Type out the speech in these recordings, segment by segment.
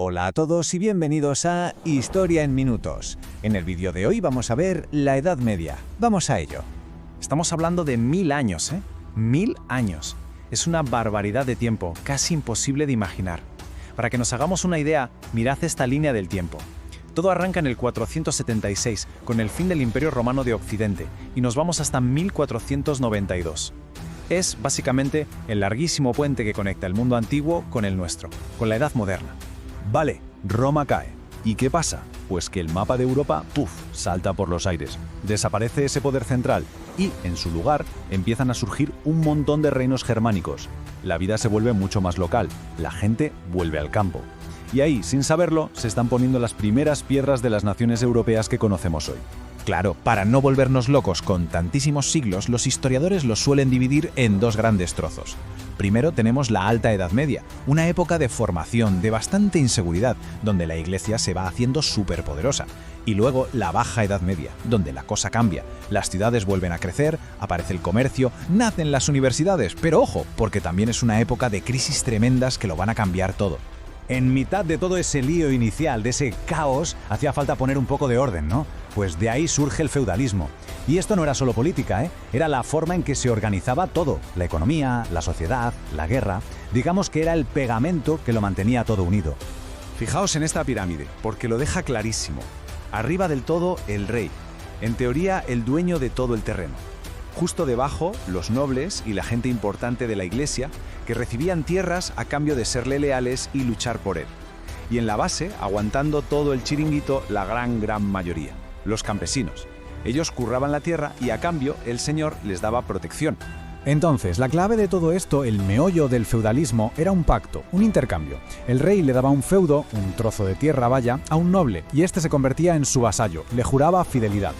Hola a todos y bienvenidos a Historia en Minutos. En el vídeo de hoy vamos a ver la Edad Media. Vamos a ello. Estamos hablando de 1000 años, ¿eh? 1000 años. Es una barbaridad de tiempo, casi imposible de imaginar. Para que nos hagamos una idea, mirad esta línea del tiempo. Todo arranca en el 476, con el fin del Imperio Romano de Occidente, y nos vamos hasta 1492. Es, básicamente, el larguísimo puente que conecta el mundo antiguo con el nuestro, con la Edad Moderna. Vale, Roma cae. ¿Y qué pasa? Pues que el mapa de Europa, salta por los aires. Desaparece ese poder central y, en su lugar, empiezan a surgir un montón de reinos germánicos. La vida se vuelve mucho más local, la gente vuelve al campo. Y ahí, sin saberlo, se están poniendo las primeras piedras de las naciones europeas que conocemos hoy. Claro, para no volvernos locos con tantísimos siglos, los historiadores los suelen dividir en dos grandes trozos. Primero tenemos la Alta Edad Media, una época de formación, de bastante inseguridad, donde la Iglesia se va haciendo superpoderosa. Y luego la Baja Edad Media, donde la cosa cambia. Las ciudades vuelven a crecer, aparece el comercio, nacen las universidades, pero ojo, porque también es una época de crisis tremendas que lo van a cambiar todo. En mitad de todo ese lío inicial, de ese caos, hacía falta poner un poco de orden, ¿no? Pues de ahí surge el feudalismo. Y esto no era solo política, ¿eh? Era la forma en que se organizaba todo. La economía, la sociedad, la guerra. Digamos que era el pegamento que lo mantenía todo unido. Fijaos en esta pirámide, porque lo deja clarísimo. Arriba del todo, el rey. En teoría, el dueño de todo el terreno. Justo debajo, los nobles y la gente importante de la iglesia, que recibían tierras a cambio de serle leales y luchar por él. Y en la base, aguantando todo el chiringuito, la gran mayoría, los campesinos. Ellos curraban la tierra y a cambio el señor les daba protección. Entonces, la clave de todo esto, el meollo del feudalismo, era un pacto, un intercambio. El rey le daba un feudo, un trozo de tierra vaya, a un noble, y este se convertía en su vasallo, le juraba fidelidad.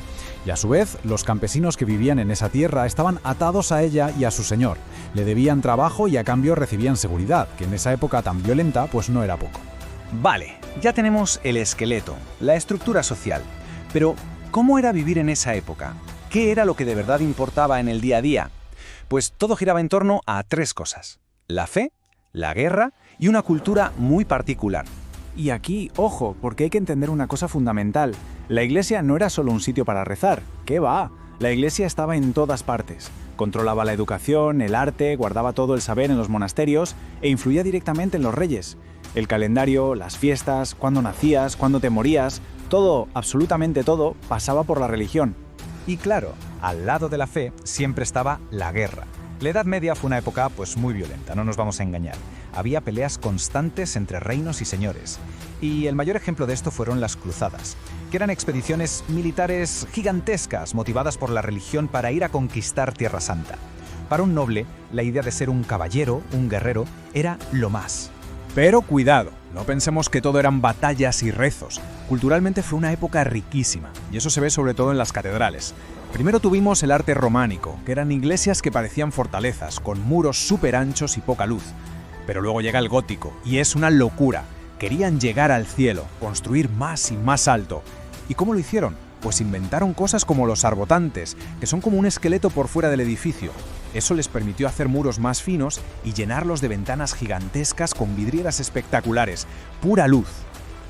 Y a su vez, los campesinos que vivían en esa tierra estaban atados a ella y a su señor. Le debían trabajo y a cambio recibían seguridad, que en esa época tan violenta pues no era poco. Vale, ya tenemos el esqueleto, la estructura social. Pero, ¿cómo era vivir en esa época? ¿Qué era lo que de verdad importaba en el día a día? Pues todo giraba en torno a tres cosas: la fe, la guerra y una cultura muy particular. Y aquí, ojo, porque hay que entender una cosa fundamental. La iglesia no era solo un sitio para rezar. ¿Qué va? La iglesia estaba en todas partes. Controlaba la educación, el arte, guardaba todo el saber en los monasterios e influía directamente en los reyes. El calendario, las fiestas, cuándo nacías, cuándo te morías, todo, absolutamente todo, pasaba por la religión. Y claro, al lado de la fe siempre estaba la guerra. La Edad Media fue una época pues muy violenta, no nos vamos a engañar. Había peleas constantes entre reinos y señores. Y el mayor ejemplo de esto fueron las cruzadas, que eran expediciones militares gigantescas motivadas por la religión para ir a conquistar Tierra Santa. Para un noble, la idea de ser un caballero, un guerrero, era lo más. Pero cuidado, no pensemos que todo eran batallas y rezos. Culturalmente fue una época riquísima, y eso se ve sobre todo en las catedrales. Primero tuvimos el arte románico, que eran iglesias que parecían fortalezas, con muros súper anchos y poca luz. Pero luego llega el gótico, y es una locura. Querían llegar al cielo, construir más y más alto. ¿Y cómo lo hicieron? Pues inventaron cosas como los arbotantes, que son como un esqueleto por fuera del edificio. Eso les permitió hacer muros más finos y llenarlos de ventanas gigantescas con vidrieras espectaculares, pura luz.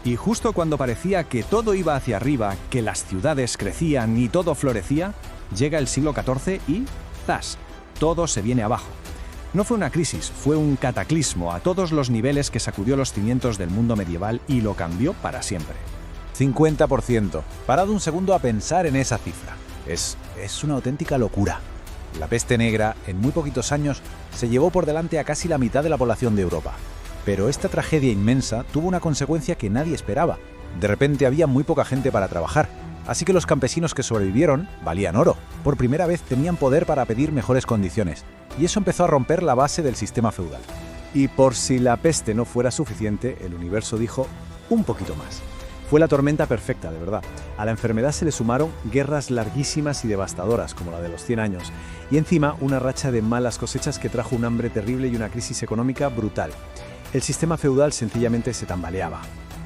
Y justo cuando parecía que todo iba hacia arriba, que las ciudades crecían y todo florecía, llega el siglo XIV y ¡zas!, todo se viene abajo. No fue una crisis, fue un cataclismo a todos los niveles que sacudió los cimientos del mundo medieval y lo cambió para siempre. 50%. Parad un segundo a pensar en esa cifra. Es una auténtica locura. La peste negra, en muy poquitos años, se llevó por delante a casi la mitad de la población de Europa. Pero esta tragedia inmensa tuvo una consecuencia que nadie esperaba. De repente había muy poca gente para trabajar. Así que los campesinos que sobrevivieron valían oro. Por primera vez tenían poder para pedir mejores condiciones. Y eso empezó a romper la base del sistema feudal. Y por si la peste no fuera suficiente, el universo dijo un poquito más. Fue la tormenta perfecta, de verdad. A la enfermedad se le sumaron guerras larguísimas y devastadoras, como la de los 100 años. Y encima una racha de malas cosechas que trajo un hambre terrible y una crisis económica brutal. El sistema feudal sencillamente se tambaleaba.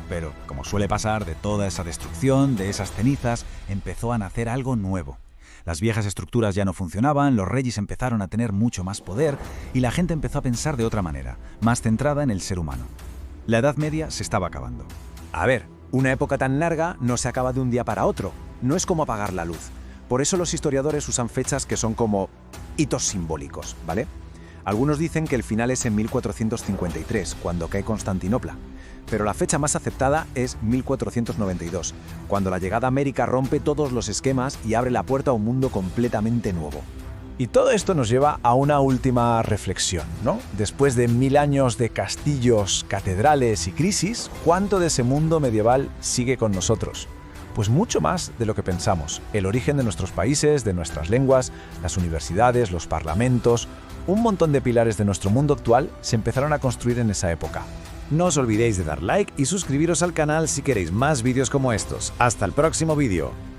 Pero, como suele pasar, de toda esa destrucción, de esas cenizas, empezó a nacer algo nuevo. Las viejas estructuras ya no funcionaban, los reyes empezaron a tener mucho más poder y la gente empezó a pensar de otra manera, más centrada en el ser humano. La Edad Media se estaba acabando. A ver, una época tan larga no se acaba de un día para otro. No es como apagar la luz. Por eso los historiadores usan fechas que son como hitos simbólicos, ¿vale? Algunos dicen que el final es en 1453, cuando cae Constantinopla. Pero la fecha más aceptada es 1492, cuando la llegada a América rompe todos los esquemas y abre la puerta a un mundo completamente nuevo. Y todo esto nos lleva a una última reflexión, ¿no? Después de 1000 años de castillos, catedrales y crisis, ¿cuánto de ese mundo medieval sigue con nosotros? Pues mucho más de lo que pensamos. El origen de nuestros países, de nuestras lenguas, las universidades, los parlamentos, un montón de pilares de nuestro mundo actual se empezaron a construir en esa época. No os olvidéis de dar like y suscribiros al canal si queréis más vídeos como estos. ¡Hasta el próximo vídeo!